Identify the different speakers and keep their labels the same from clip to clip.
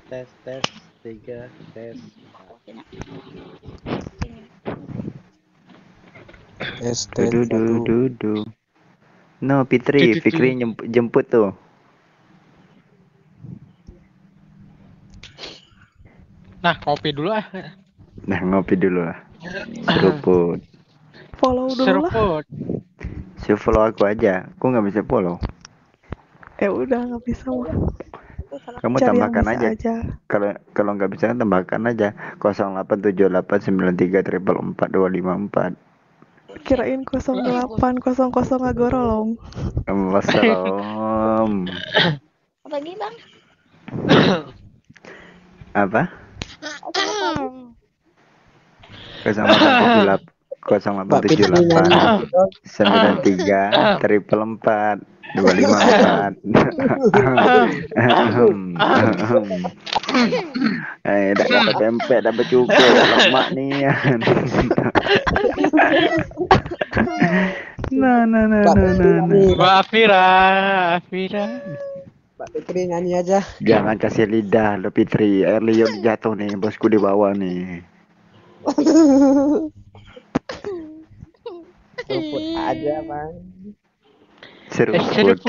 Speaker 1: tes 3 tes.
Speaker 2: Tes
Speaker 3: Dudu
Speaker 2: satu.
Speaker 3: dudu. No, Fikri jemput tuh.
Speaker 4: Nah, kopi dulu ah.
Speaker 3: Nah, ngopi dulu lah. Seruput.
Speaker 5: Follow dulu lah.
Speaker 4: Seruput.
Speaker 3: Si follow aku aja. Aku nggak bisa follow.
Speaker 5: Udah nggak bisa mah.
Speaker 3: Kamu
Speaker 5: Cari yang
Speaker 3: tambahkan
Speaker 5: bisa
Speaker 3: aja. Kalau nggak bisa tambahkan aja 087893444424.
Speaker 5: Kirain 0800 agorolong.
Speaker 3: Wassalam.
Speaker 6: Lagi bang.
Speaker 3: Apa? 0878 dapat tempe, dapat cukup lemak nih. Nah.
Speaker 4: Mbak Afira.
Speaker 2: Mbak Fikri nyanyi aja.
Speaker 3: Jangan kasih lidah lo Fitri. Air liur jatuh nih, bosku di bawah nih.
Speaker 2: Seruput aja bang.
Speaker 3: Seruput.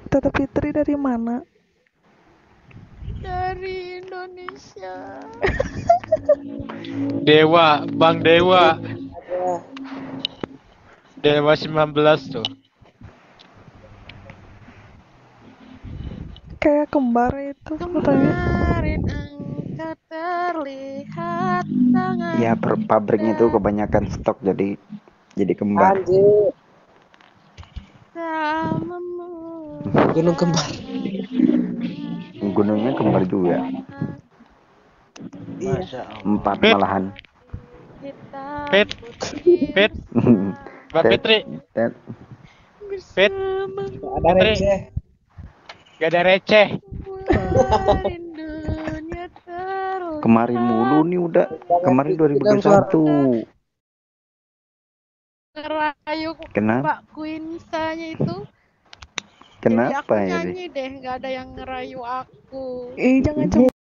Speaker 5: Tata Fitri dari mana?
Speaker 6: Dari Indonesia.
Speaker 4: Dewa, Bang Dewa.
Speaker 2: Aja.
Speaker 4: Dewa 19 tuh.
Speaker 5: Kayak kembar itu fotonya.
Speaker 6: Kemarin engkau terlihat sangat.
Speaker 3: Ya pabriknya itu kebanyakan stok jadi kembar.
Speaker 2: Anjir.
Speaker 6: Samamu.
Speaker 2: Gunung kembar.
Speaker 3: Gunungnya kembar juga.
Speaker 1: Masya Allah.
Speaker 3: 4 malahan.
Speaker 4: Fit. Mbak Fitri. Fit.
Speaker 2: Ada receh.
Speaker 4: Gak ada receh.
Speaker 3: Kemarin mulu nih udah. Kemarin 2021.
Speaker 6: Ngerayu
Speaker 3: Kenapa?
Speaker 6: Mbak Quinsa-nya itu.
Speaker 3: Kenapa
Speaker 6: Jadi aku
Speaker 3: ini?
Speaker 6: nyanyi deh, nggak ada yang ngerayu aku.
Speaker 5: Jangan